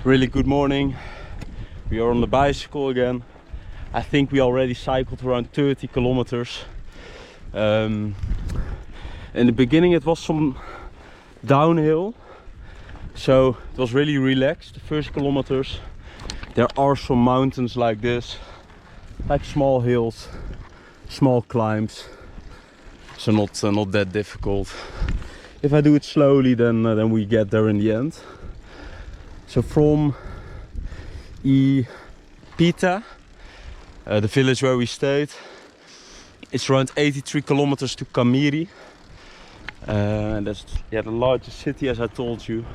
Really good morning. We are on the bicycle again. I think we already cycled around 30 kilometers. In the beginning it was some downhill, so it was really relaxed. The first kilometers there are some mountains like this, like small hills, small climbs, so not that difficult. If I do it slowly, then we get there in the end. So from Pita, the village where we stayed, it's around 83 kilometers to Camiri. And that's the largest city, as I told you.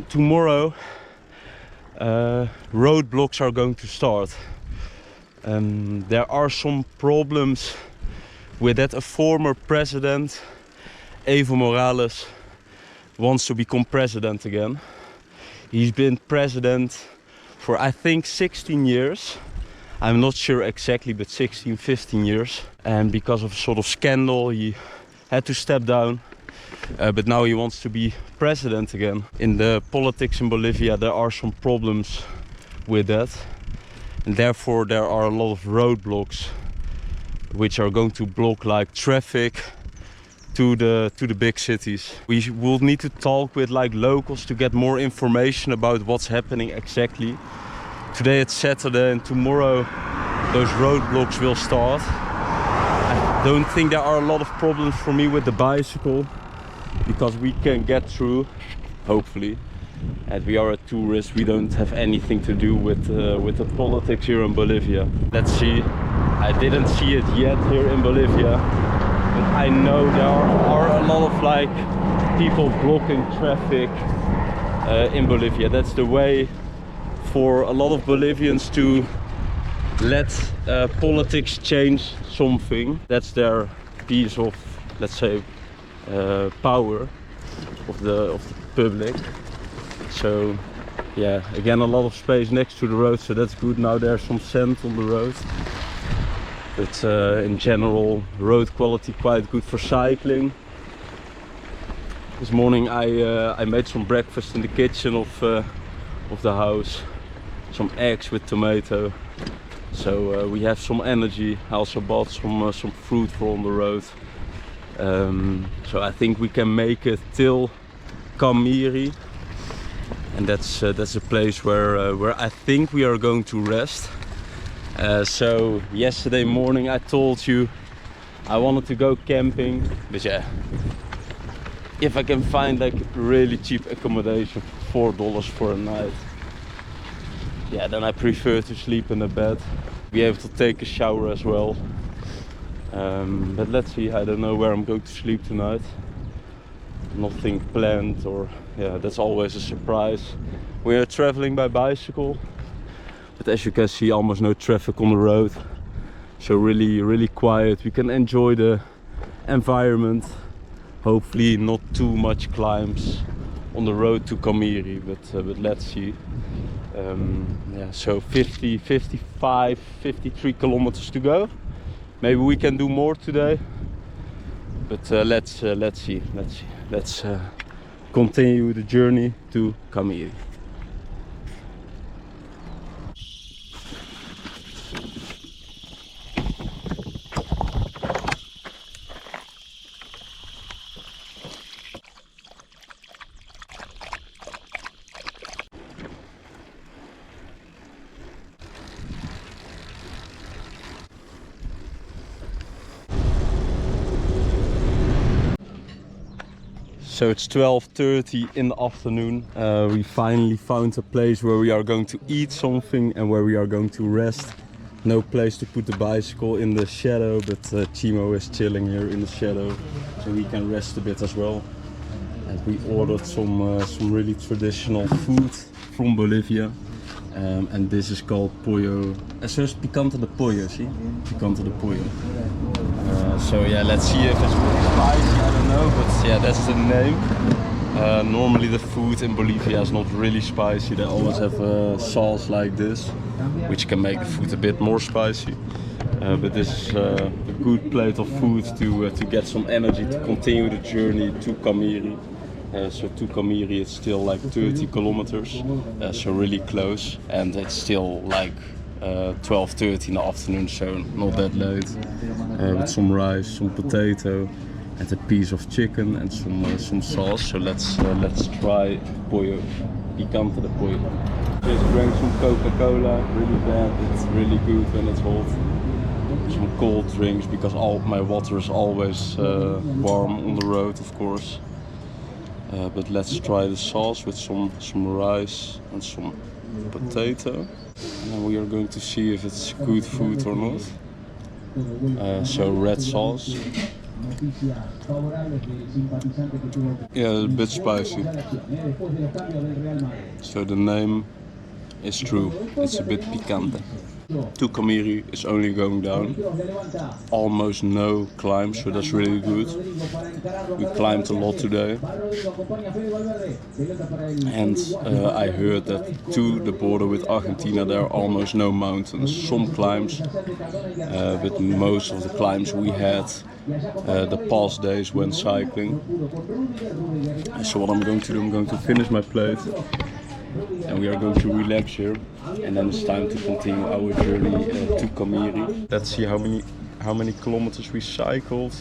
Tomorrow roadblocks are going to start. There are some problems with that. A former president, Evo Morales, wants to become president again. He's been president for I think 16 years. I'm not sure exactly, but 16, 15 years. And because of a sort of scandal, he had to step down. But now he wants to be president again. In the politics in Bolivia, there are some problems with that. And therefore there are a lot of roadblocks which are going to block like traffic to the big cities. We will need to talk with like locals to get more information about what's happening exactly. Today it's Saturday and tomorrow those roadblocks will start. I don't think there are a lot of problems for me with the bicycle because we can get through, hopefully. And we are a tourist, we don't have anything to do with the politics here in Bolivia. Let's see. I didn't see it yet here in Bolivia, but I know there are a lot of like people blocking traffic in Bolivia. That's the way for a lot of Bolivians to let politics change something. That's their piece of, let's say, power of the public. So yeah, again a lot of space next to the road, so that's good. Now there's some sand on the road, but in general road quality quite good for cycling. This morning I made some breakfast in the kitchen of the house, some eggs with tomato, so we have some energy. I also bought some fruit for on the road, so I think we can make it till Camiri. And that's a place where I think we are going to rest. So yesterday morning I told you I wanted to go camping, but yeah, if I can find like really cheap accommodation for $4 for a night, yeah, then I prefer to sleep in a bed, be able to take a shower as well. But let's see, I don't know where I'm going to sleep tonight. Nothing planned, or yeah, that's always a surprise. We are traveling by bicycle, but as you can see, almost no traffic on the road, so really quiet. We can enjoy the environment. Hopefully not too much climbs on the road to Camiri, but let's see. Yeah, so 55, 53 kilometers to go. Maybe we can do more today, but let's see. Let's continue the journey to Camiri. So it's 12:30 in the afternoon. We finally found a place where we are going to eat something and where we are going to rest. No place to put the bicycle in the shadow, but Chimo is chilling here in the shadow, so he can rest a bit as well. And we ordered some really traditional food from Bolivia. And this is called pollo. Eso es picante de pollo, see? Picante de pollo. So yeah, let's see if it's really spicy, I don't know, but yeah, that's the name. Normally the food in Bolivia is not really spicy. They always have sauce like this, which can make the food a bit more spicy. But this is a good plate of food to get some energy to continue the journey to Camiri. So to Camiri it's still like 30 kilometers, so really close, and it's still like 12:30 in the afternoon, so not that late. With some rice, some potato, and a piece of chicken and some sauce. So let's try pollo, picante de pollo. Just drank some Coca-Cola, really bad. It's really good when it's hot. Some cold drinks because all my water is always warm on the road, of course. But let's try the sauce with some rice and some potato. And we are going to see if it's good food or not. So red sauce. Yeah, a bit spicy. So the name is true. It's a bit picante. To Camiri is only going down. Almost no climb, so that's really good. We climbed a lot today. And I heard that to the border with Argentina there are almost no mountains. Some climbs, but most of the climbs we had the past days when cycling. So what I'm going to do, I'm going to finish my plate. And we are going to relax here, and then it's time to continue our journey to Camiri. Let's see how many kilometers we cycled.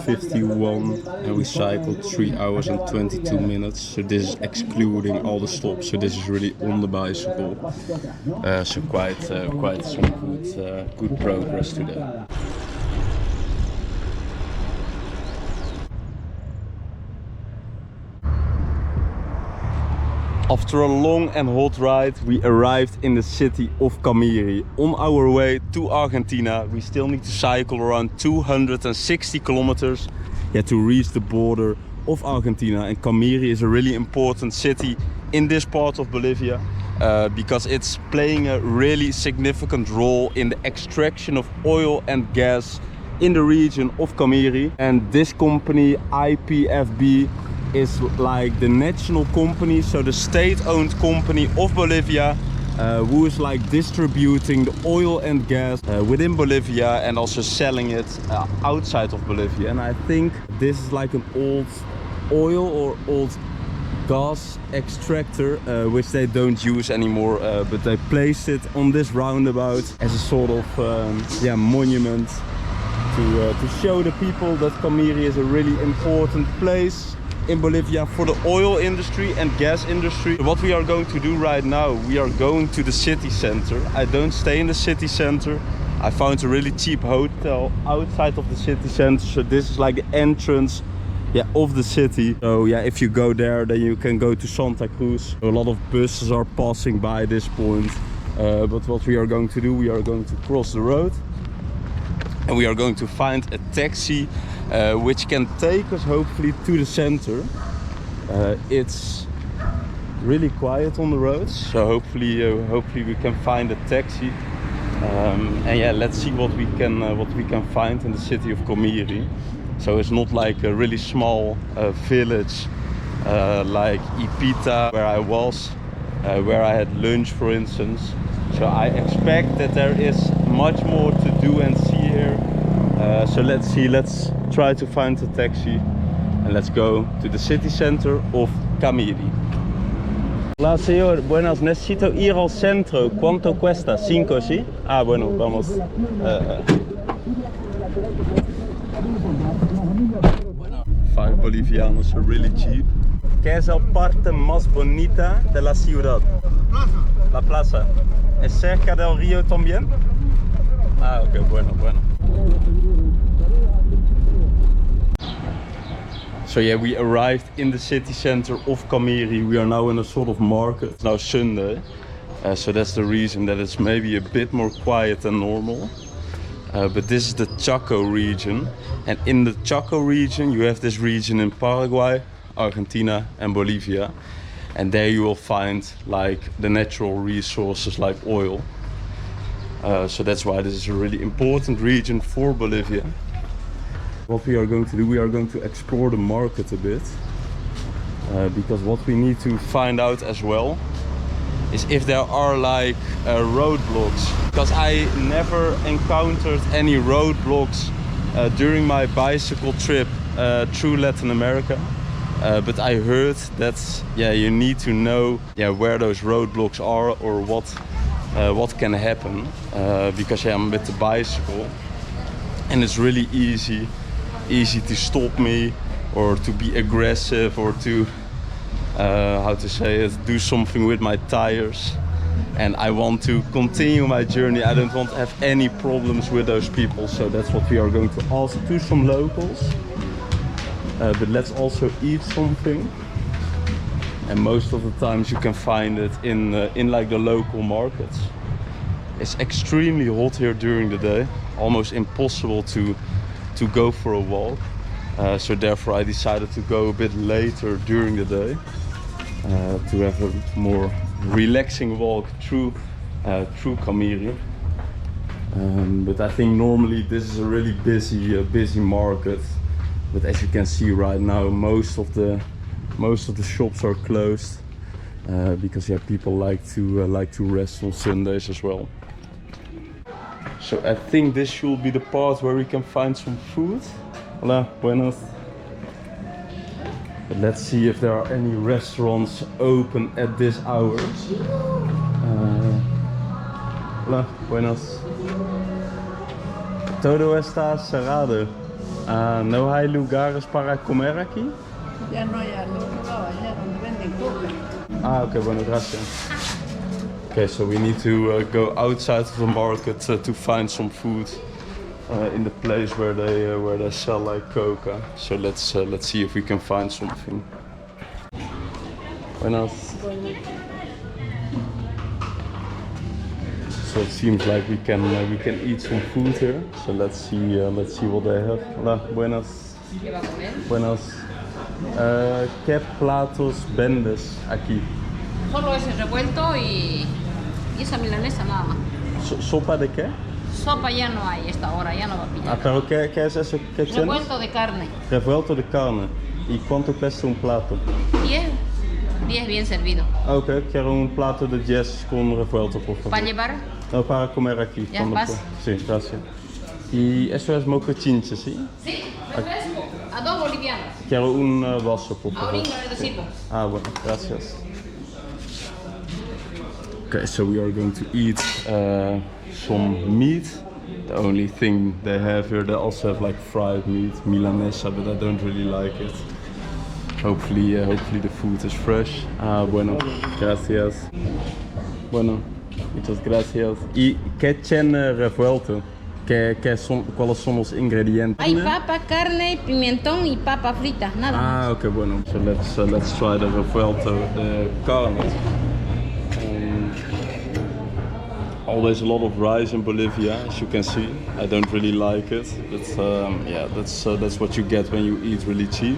51, and we cycled 3 hours and 22 minutes. So this is excluding all the stops. So this is really on the bicycle. So quite some good progress today. After a long and hot ride, we arrived in the city of Camiri. On our way to Argentina, we still need to cycle around 260 kilometers to reach the border of Argentina. And Camiri is a really important city in this part of Bolivia because it's playing a really significant role in the extraction of oil and gas in the region of Camiri. And this company, IPFB, is like the national company, so the state-owned company of Bolivia, who is like distributing the oil and gas within Bolivia and also selling it outside of Bolivia. And I think this is like an old oil or old gas extractor which they don't use anymore, but they placed it on this roundabout as a sort of monument to show the people that Camiri is a really important place in Bolivia for the oil industry and gas industry. What we are going to do right now, we are going to the city center. I don't stay in the city center. I found a really cheap hotel outside of the city center. So this is like the entrance of the city. So if you go there, then you can go to Santa Cruz. A lot of buses are passing by this point. But what we are going to do, we are going to cross the road. And we are going to find a taxi which can take us hopefully to the center. It's really quiet on the roads, so hopefully we can find a taxi. And let's see what we can find in the city of Camiri. So it's not like a really small village like Ipita, where I was, where I had lunch, for instance. So I expect that there is much more to do and see here. So let's see, let's try to find a taxi and let's go to the city center of Camiri. Hola señor, buenas, necesito ir al centro. ¿Cuánto cuesta? 5, ¿sí? Ah, bueno, vamos. 5 bolivianos are really cheap. ¿Qué es la parte más bonita de la ciudad? La plaza. ¿Es cerca del río también? Ah, ok, bueno. So we arrived in the city center of Camiri. We are now in a sort of market. It's now Sunday, so that's the reason that it's maybe a bit more quiet than normal. But this is the Chaco region, and in the Chaco region you have this region in Paraguay, Argentina and Bolivia, and there you will find like the natural resources like oil. So that's why this is a really important region for Bolivia. What we are going to do, we are going to explore the market a bit, because what we need to find out as well is if there are like roadblocks, because I never encountered any roadblocks during my bicycle trip through Latin America. but I heard that you need to know where those roadblocks are or what can happen, because I'm with the bicycle and it's really easy to stop me or to be aggressive or to do something with my tires. And I want to continue my journey. I don't want to have any problems with those people, so that's what we are going to ask to some locals. But let's also eat something. And most of the times you can find it in like the local markets. It's extremely hot here during the day, almost impossible to go for a walk. So therefore I decided to go a bit later during the day to have a more relaxing walk through Camiri. But I think normally this is a really busy market. But as you can see right now, most of the shops are closed because people like to rest on Sundays as well. So I think this should be the part where we can find some food. Hola, buenas. But let's see if there are any restaurants open at this hour. Hola, buenas. Todo está cerrado. No hay lugares para comer aquí? Ya no hay allá donde venden coca. Okay, bueno, gracias. Okay, so we need to go outside of the market to find some food in the place where they sell like coca. So let's see if we can find something. Buenas. So it seems like we can eat some food here. So let's see what they have. Hola, buenas. Buenas. ¿Qué platos vendes aquí? Solo ese revuelto y esa milanesa nada más. ¿Sopa de qué? Sopa ya no hay esta hora, ya no va a pillar. Pero ¿qué es eso que tienes? Revuelto de carne. Revuelto de carne. ¿Y cuánto cuesta un plato? 10 bien servido. Ok, quiero un plato de 10 con revuelto, por favor. ¿Para llevar? No, para comer aquí. Ya, vas. Sí, gracias. Y eso es mocachinche, ¿sí? Sí, refresco. A 2 bolivianos. Quiero un vaso, por favor. Ahorita le sirvo. Bueno, gracias. Okay, so we are going to eat some meat. The only thing they have here, they also have like fried meat, milanesa, but I don't really like it. Hopefully the food is fresh. Bueno, gracias. Bueno, muchas gracias. ¿Y qué tiene revuelto? ¿Cuáles son los ingredientes? Hay papa, carne, pimentón y papa frita, nada más. Okay, bueno. So let's try the revuelto carne. Always a lot of rice in Bolivia, as you can see. I don't really like it, but that's what you get when you eat really cheap.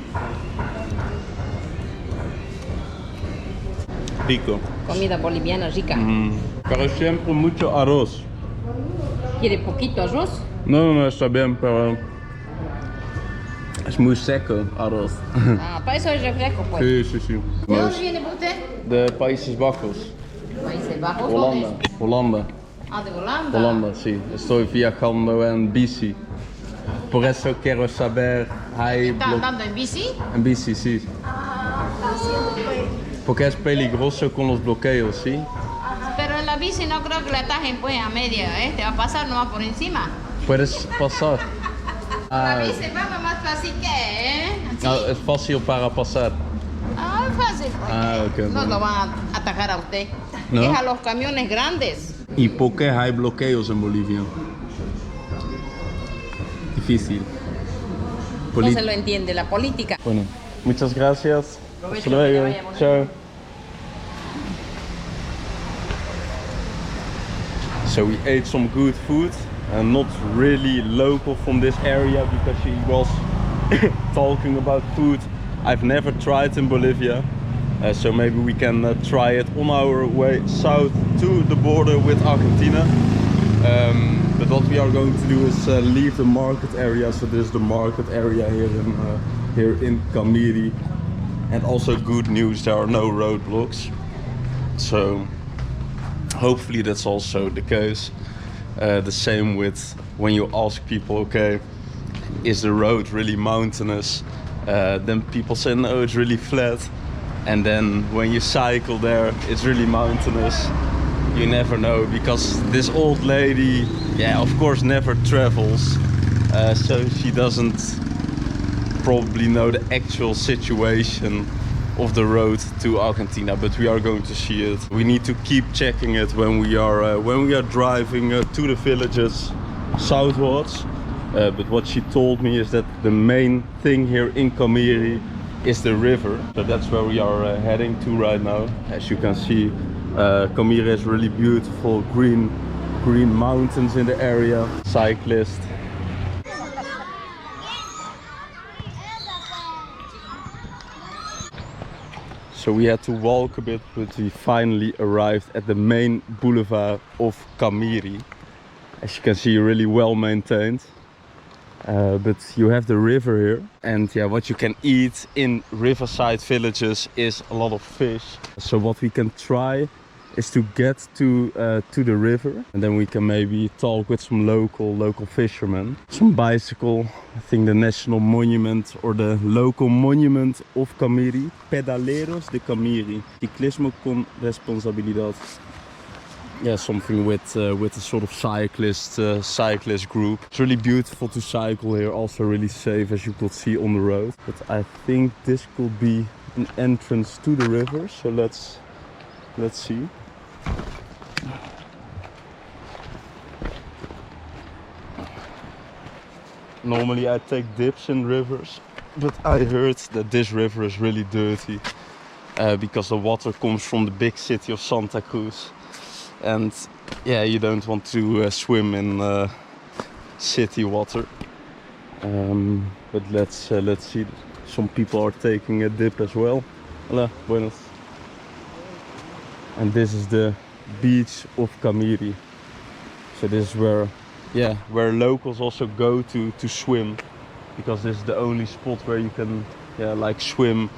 Rico. Comida boliviana rica. Pero siempre mucho arroz. ¿Quiere poquito arroz? No, está bien, pero es muy seco arroz. Para eso es refresco, pues. Sí. ¿De dónde viene usted? De Países Bajos. Países Bajos. Holanda. De Holanda. Holanda, sí. Estoy viajando en bici. Por eso quiero saber... ¿Está andando en bici? En bici, sí. Porque es peligroso con los bloqueos, ¿sí? Pero en la bici no creo que la atajen pues a media, te va a pasar nomás por encima. Puedes pasar. La bici va más fácil que, ¿sí? Es fácil para pasar. Es fácil. Okay, no bueno. lo van a atacar a usted. ¿No? Es a los camiones grandes. ¿Y por qué hay bloqueos en Bolivia? Difícil. No se lo entiende, la política. Bueno, muchas gracias. Provecho, Hasta luego. que vaya bonito. Chao. So we ate some good food, and not really local from this area because she was talking about food I've never tried in Bolivia. So maybe we can try it on our way south to the border with Argentina. But what we are going to do is leave the market area. So this is the market area here in Camiri. And also good news, there are no roadblocks. So hopefully that's also the case. The same with when you ask people, okay, is the road really mountainous? Then people say no, it's really flat. And then when you cycle there, it's really mountainous. You never know, because this old lady, yeah, of course never travels. So she doesn't probably know the actual situation of the road to Argentina, but we are going to see it. We need to keep checking it when we are driving to the villages southwards. But what she told me is that the main thing here in Camiri is the river. So that's where we are heading to right now. As you can see, Camiri has really beautiful green mountains in the area. Cyclists. So we had to walk a bit, but we finally arrived at the main boulevard of Camiri. As you can see, really well maintained. But you have the river here, and yeah, what you can eat in riverside villages is a lot of fish. So what we can try is to get to the river, and then we can maybe talk with some local fishermen. Some bicycle, I think the national monument or the local monument of Camiri, Pedaleros de Camiri, ciclismo con responsabilidad. Yeah, something with a sort of cyclist group. It's really beautiful to cycle here, also really safe, as you could see on the road. But I think this could be an entrance to the river, so let's see. Normally I take dips in rivers, but I heard that this river is really dirty because the water comes from the big city of Santa Cruz. And yeah, you don't want to swim in city water. But let's see. Some people are taking a dip as well. Hola, buenos. And this is the beach of Camiri. So this is where locals also go to swim, because this is the only spot where you can like swim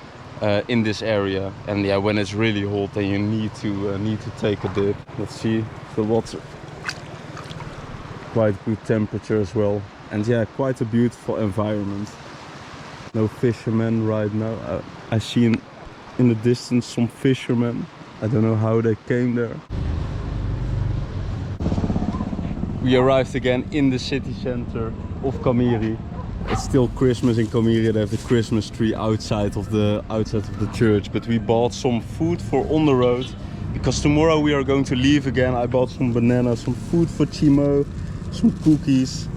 in this area. And yeah, when it's really hot, then you need to take a dip. Let's see the water. Quite good temperature as well, and yeah, quite a beautiful environment. No fishermen right now. I see in the distance some fishermen. I don't know how they came there. We arrived again in the city center of Camiri. It's still Christmas in Camiri. They have the Christmas tree outside of the church. But we bought some food for on the road, because tomorrow we are going to leave again. I bought some bananas, some food for Chimo, some cookies,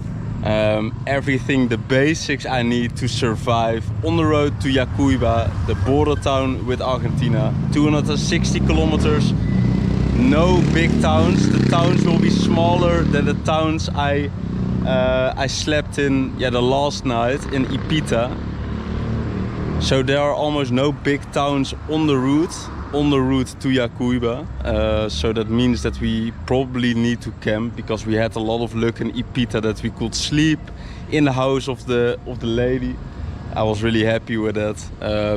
everything, the basics I need to survive on the road to Yacuiba, the border town with Argentina. 260 kilometers. No big towns. The towns will be smaller than the towns I slept in the last night in Ipita. So there are almost no big towns on the route to Yacuiba. So that means that we probably need to camp, because we had a lot of luck in Ipita that we could sleep in the house of the lady. I was really happy with that.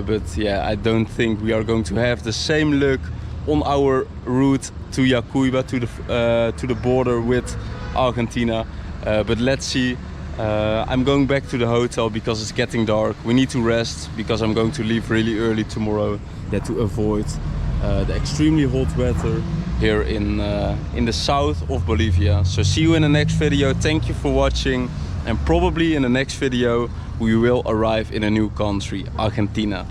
But yeah, I don't think we are going to have the same luck on our route to Yacuiba, to the border with Argentina. But let's see. I'm going back to the hotel because it's getting dark. We need to rest, because I'm going to leave really early tomorrow, to avoid the extremely hot weather here in the south of Bolivia. So see you in the next video. Thank you for watching, and probably in the next video we will arrive in a new country, Argentina.